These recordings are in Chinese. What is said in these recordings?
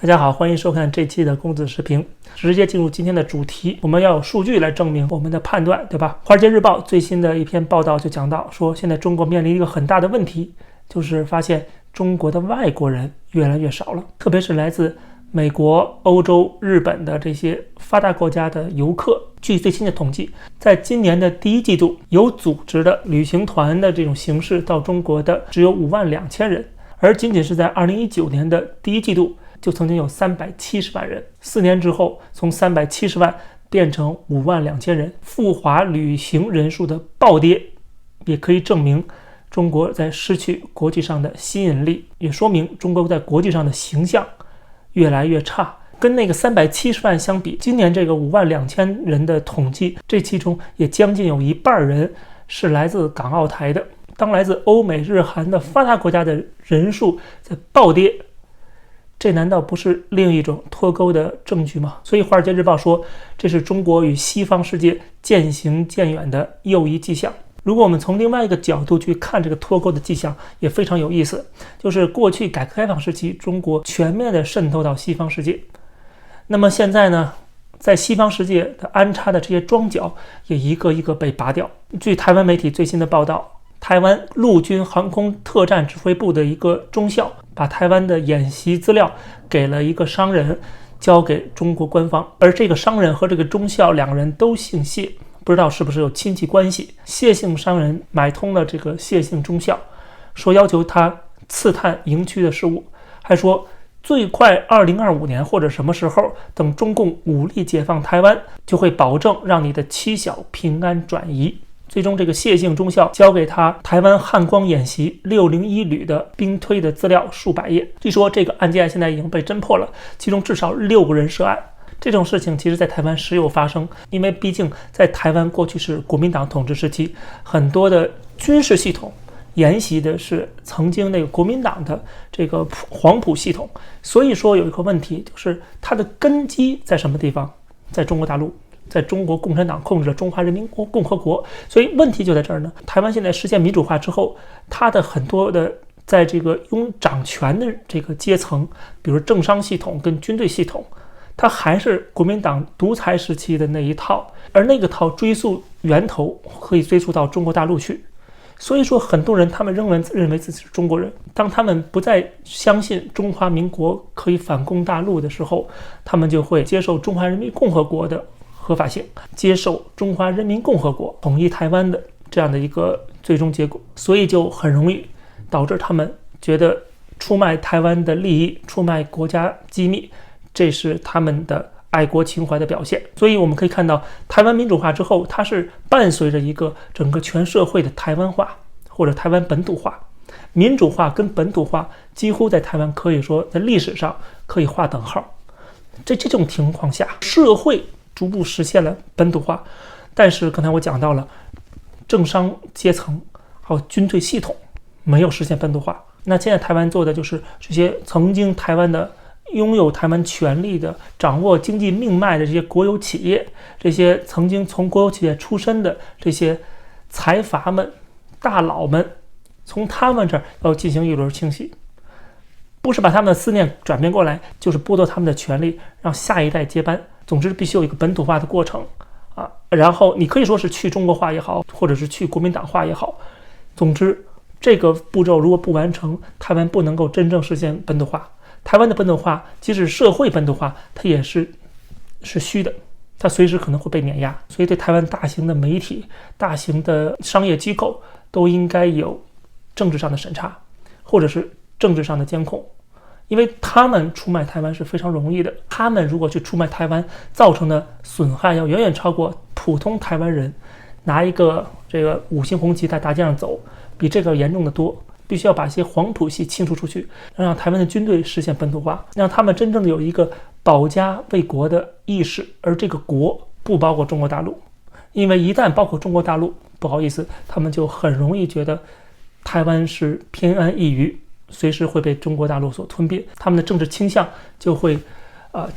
大家好，欢迎收看这期的公子时评。直接进入今天的主题，我们要有数据来证明我们的判断，对吧？华尔街日报最新的一篇报道就讲到说，现在中国面临一个很大的问题，就是发现中国的外国人越来越少了，特别是来自美国、欧洲、日本的这些发达国家的游客。据最新的统计，在今年的第一季度，有组织的旅行团的这种形式到中国的只有52000人，而仅仅是在2019年的第一季度就曾经有370万人，4年之后从370万变成52000人，赴华旅行人数的暴跌，也可以证明中国在失去国际上的吸引力，也说明中国在国际上的形象越来越差。跟那个370万相比，今年这个52000人的统计，这其中也将近有一半人是来自港澳台的。当来自欧美日韩的发达国家的人数在暴跌，这难道不是另一种脱钩的证据吗？所以华尔街日报说，这是中国与西方世界渐行渐远的又一迹象。如果我们从另外一个角度去看这个脱钩的迹象，也非常有意思，就是过去改革开放时期，中国全面的渗透到西方世界，那么现在呢，在西方世界的安插的这些庄脚也一个一个被拔掉。据台湾媒体最新的报道，台湾陆军航空特战指挥部的一个中校把台湾的演习资料给了一个商人，交给中国官方，而这个商人和这个中校两个人都姓谢，不知道是不是有亲戚关系。谢姓商人买通了这个谢姓中校，说要求他刺探营区的事务，还说最快2025年或者什么时候，等中共武力解放台湾，就会保证让你的妻小平安转移。最终这个谢姓中校交给他台湾汉光演习601旅的兵推的资料数百页。据说这个案件现在已经被侦破了，其中至少6个人涉案。这种事情其实在台湾时有发生，因为毕竟在台湾过去是国民党统治时期，很多的军事系统沿袭的是曾经那个国民党的这个黄埔系统，所以说有一个问题，就是它的根基在什么地方？在中国大陆，在中国共产党控制的中华人民共和国。所以问题就在这儿呢。台湾现在实现民主化之后，它的很多的在这个拥掌权的这个阶层，比如政商系统跟军队系统，它还是国民党独裁时期的那一套，而那个套追溯源头可以追溯到中国大陆去。所以说很多人他们认为自己是中国人，当他们不再相信中华民国可以反攻大陆的时候，他们就会接受中华人民共和国的合法性，接受中华人民共和国统一台湾的这样的一个最终结果，所以就很容易导致他们觉得出卖台湾的利益，出卖国家机密，这是他们的爱国情怀的表现。所以我们可以看到，台湾民主化之后，它是伴随着一个整个全社会的台湾化或者台湾本土化。民主化跟本土化几乎在台湾可以说在历史上可以划等号。这种情况下，社会逐步实现了本土化，但是刚才我讲到了政商阶层还有军队系统没有实现本土化。那现在台湾做的就是这些曾经台湾的拥有台湾权力的、掌握经济命脉的这些国有企业，这些曾经从国有企业出身的这些财阀们、大佬们，从他们这儿要进行一轮清洗，不是把他们的思念转变过来，就是剥夺他们的权利，让下一代接班。总之必须有一个本土化的过程啊，然后你可以说是去中国化也好，或者是去国民党化也好，总之这个步骤如果不完成，台湾不能够真正实现本土化。台湾的本土化，即使社会本土化，它也是虚的，它随时可能会被碾压。所以对台湾大型的媒体、大型的商业机构都应该有政治上的审查，或者是政治上的监控，因为他们出卖台湾是非常容易的。他们如果去出卖台湾，造成的损害要远远超过普通台湾人拿一个这个5星红旗在大街上走，比这个严重的多。必须要把一些黄埔系清除出去，让台湾的军队实现本土化，让他们真正的有一个保家卫国的意识，而这个国不包括中国大陆，因为一旦包括中国大陆，不好意思，他们就很容易觉得台湾是偏安一隅，随时会被中国大陆所吞并，他们的政治倾向就会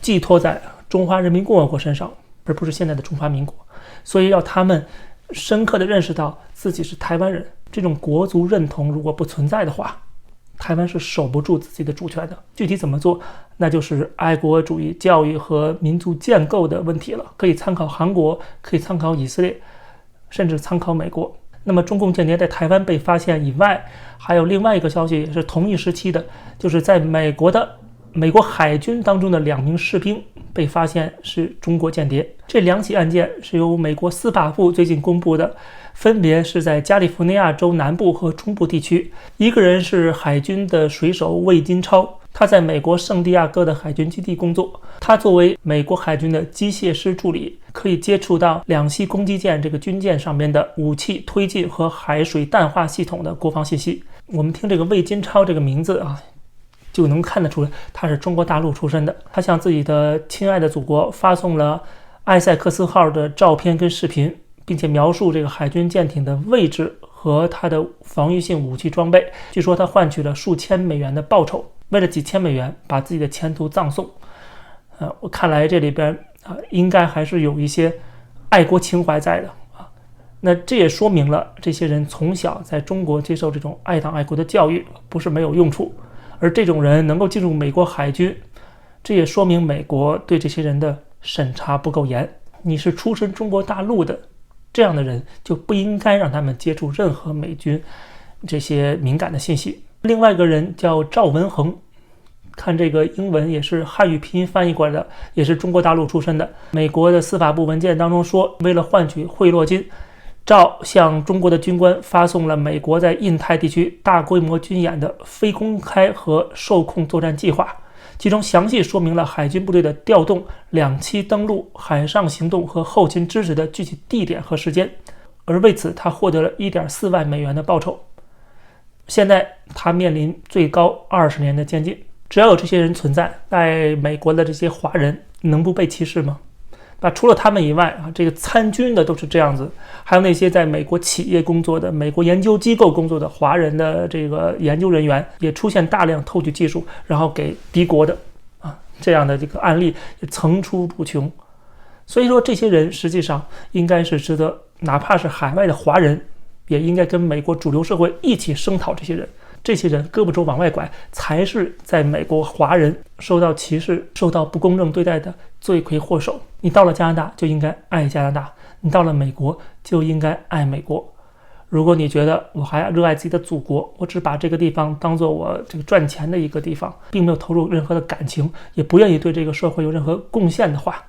寄托在中华人民共和国身上，而不是现在的中华民国。所以要他们深刻地认识到自己是台湾人，这种国族认同如果不存在的话，台湾是守不住自己的主权的。具体怎么做，那就是爱国主义教育和民族建构的问题了，可以参考韩国，可以参考以色列，甚至参考美国。那么中共间谍在台湾被发现以外，还有另外一个消息也是同一时期的，就是在美国海军当中的2名士兵被发现是中国间谍。这2起案件是由美国司法部最近公布的，分别是在加利福尼亚州南部和中部地区。一个人是海军的水手魏金超，他在美国圣地亚哥的海军基地工作。他作为美国海军的机械师助理，可以接触到两栖攻击舰这个军舰上面的武器推进和海水淡化系统的国防信息。我们听这个魏金超这个名字啊，就能看得出来他是中国大陆出身的。他向自己的亲爱的祖国发送了艾塞克斯号的照片跟视频，并且描述这个海军舰艇的位置和它的防御性武器装备。据说他换取了数千美元的报酬，为了几千美元把自己的前途葬送。我看来这里边应该还是有一些爱国情怀在的啊。那这也说明了这些人从小在中国接受这种爱党爱国的教育不是没有用处，而这种人能够进入美国海军，这也说明美国对这些人的审查不够严。你是出身中国大陆的这样的人，就不应该让他们接触任何美军这些敏感的信息。另外一个人叫赵文恒，看这个英文也是汉语拼音翻译过来的，也是中国大陆出身的。美国的司法部文件当中说，为了换取贿赂金，赵向中国的军官发送了美国在印太地区大规模军演的非公开和受控作战计划，其中详细说明了海军部队的调动、两栖登陆、海上行动和后勤支持的具体地点和时间，而为此他获得了1.4万美元的报酬。现在他面临最高20年的监禁。只要有这些人存在，在美国的这些华人能不被歧视吗？除了他们以外这个参军的都是这样子，还有那些在美国企业工作的、美国研究机构工作的华人的这个研究人员，也出现大量偷取技术然后给敌国的这样的这个案例也层出不穷。所以说这些人实际上应该是值得，哪怕是海外的华人也应该跟美国主流社会一起声讨这些人。这些人胳膊肘往外拐，才是在美国华人受到歧视、受到不公正对待的罪魁祸首。你到了加拿大就应该爱加拿大，你到了美国就应该爱美国。如果你觉得我还热爱自己的祖国，我只把这个地方当做我这个赚钱的一个地方，并没有投入任何的感情，也不愿意对这个社会有任何贡献的话，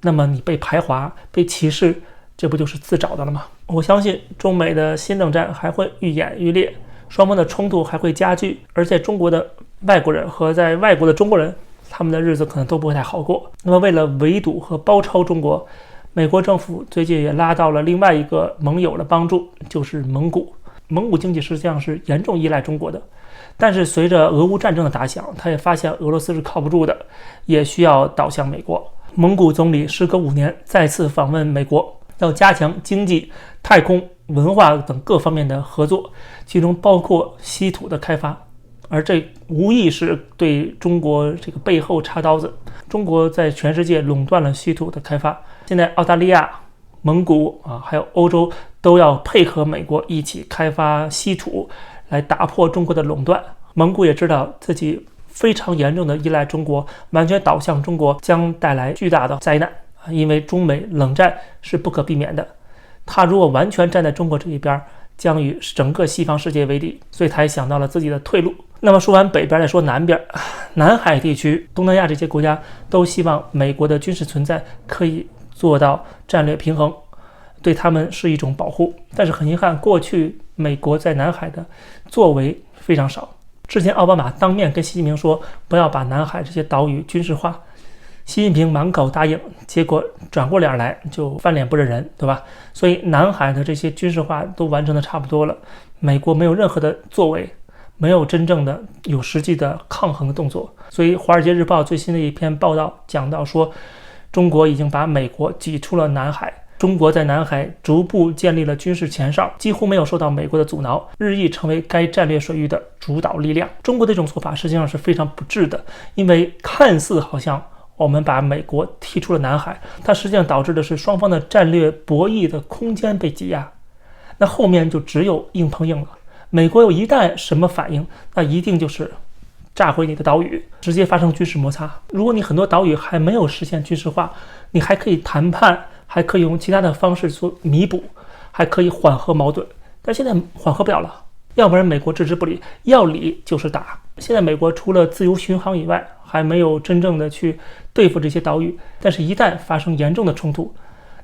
那么你被排华、被歧视，这不就是自找的了吗？我相信中美的新冷战还会愈演愈烈，双方的冲突还会加剧，而在中国的外国人和在外国的中国人，他们的日子可能都不会太好过。那么为了围堵和包抄中国，美国政府最近也拉到了另外一个盟友的帮助，就是蒙古。蒙古经济实际上是严重依赖中国的，但是随着俄乌战争的打响，他也发现俄罗斯是靠不住的，也需要倒向美国。蒙古总理时隔5年再次访问美国，要加强经济、太空、文化等各方面的合作，其中包括稀土的开发，而这无疑是对中国这个背后插刀子。中国在全世界垄断了稀土的开发，现在澳大利亚、蒙古还有欧洲都要配合美国一起开发稀土，来打破中国的垄断。蒙古也知道自己非常严重的依赖中国，完全倒向中国将带来巨大的灾难，因为中美冷战是不可避免的。他如果完全站在中国这一边，将与整个西方世界为敌，所以他也想到了自己的退路。那么说完北边，再说南边，南海地区、东南亚这些国家都希望美国的军事存在可以做到战略平衡，对他们是一种保护。但是很遗憾，过去美国在南海的作为非常少。之前奥巴马当面跟习近平说不要把南海这些岛屿军事化，习近平满口答应，结果转过脸来就翻脸不认人，对吧？所以南海的这些军事化都完成的差不多了，美国没有任何的作为，没有真正的有实际的抗衡的动作。所以华尔街日报最新的一篇报道讲到说，中国已经把美国挤出了南海，中国在南海逐步建立了军事前哨，几乎没有受到美国的阻挠，日益成为该战略水域的主导力量。中国的这种做法实际上是非常不智的，因为看似好像我们把美国踢出了南海，它实际上导致的是双方的战略博弈的空间被挤压，那后面就只有硬碰硬了。美国一旦什么反应，那一定就是炸毁你的岛屿，直接发生军事摩擦。如果你很多岛屿还没有实现军事化，你还可以谈判，还可以用其他的方式做弥补，还可以缓和矛盾。但现在缓和不了了，要不然美国置之不理，要理就是打。现在美国除了自由巡航以外，还没有真正的去对付这些岛屿。但是一旦发生严重的冲突，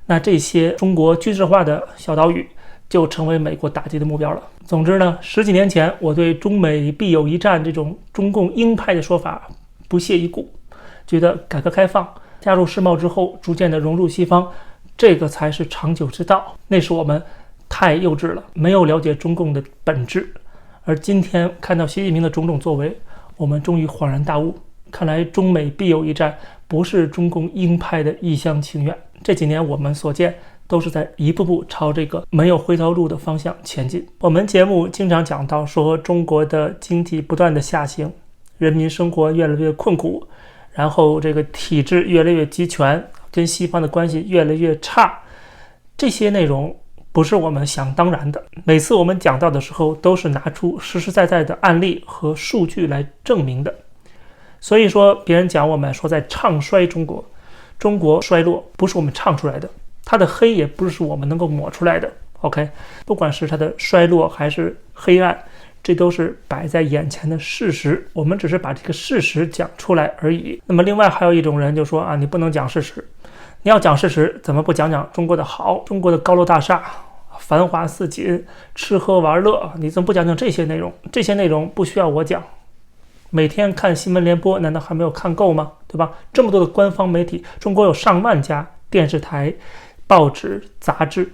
那这些中国军事化的小岛屿就成为美国打击的目标了。总之呢，10几年前我对中美必有一战这种中共鹰派的说法不屑一顾，觉得改革开放加入世贸之后逐渐的融入西方，这个才是长久之道。那是我们太幼稚了，没有了解中共的本质。而今天看到习近平的种种作为，我们终于恍然大悟，看来中美必有一战不是中共鹰派的一厢情愿。这几年我们所见都是在一步步朝这个没有回头路的方向前进。我们节目经常讲到说，中国的经济不断的下行，人民生活越来越困苦，然后这个体制越来越集权，跟西方的关系越来越差。这些内容不是我们想当然的，每次我们讲到的时候都是拿出实实在在的案例和数据来证明的。所以说别人讲我们说在唱衰中国，中国衰落不是我们唱出来的，它的黑也不是我们能够抹出来的。 OK， 不管是它的衰落还是黑暗，这都是摆在眼前的事实，我们只是把这个事实讲出来而已。那么另外还有一种人就说啊，你不能讲事实，你要讲事实怎么不讲讲中国的好，中国的高楼大厦繁华似锦，吃喝玩乐，你怎么不讲讲这些内容？这些内容不需要我讲，每天看新闻联播难道还没有看够吗？对吧？这么多的官方媒体，中国有上万家电视台、报纸、杂志，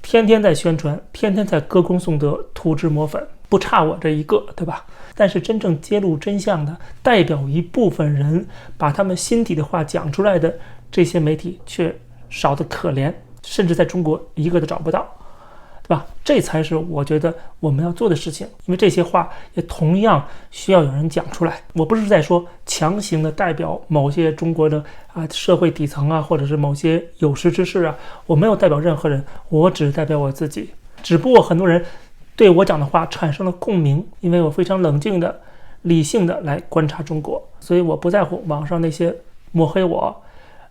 天天在宣传，天天在歌功颂德、涂脂抹粉，不差我这一个，对吧？但是真正揭露真相的，代表一部分人把他们心底的话讲出来的这些媒体却少得可怜，甚至在中国一个都找不到，对吧？这才是我觉得我们要做的事情，因为这些话也同样需要有人讲出来。我不是在说强行的代表某些中国的社会底层或者是某些有识之士我没有代表任何人，我只代表我自己。只不过很多人对我讲的话产生了共鸣，因为我非常冷静的、理性的来观察中国，所以我不在乎网上那些抹黑我，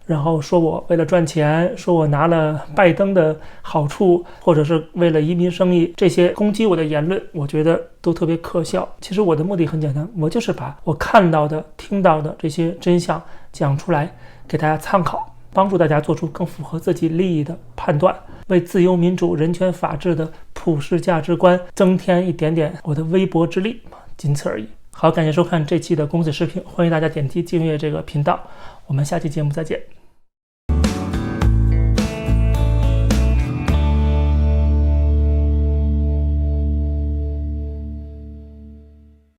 然后说我为了赚钱，说我拿了拜登的好处，或者是为了移民生意，这些攻击我的言论，我觉得都特别可笑。其实我的目的很简单，我就是把我看到的、听到的这些真相讲出来，给大家参考，帮助大家做出更符合自己利益的判断，为自由民主、人权、法治的普世价值观增添一点点我的微薄之力，仅此而已。好，感谢收看这期的公子视频，欢迎大家点击订阅这个频道，我们下期节目再见。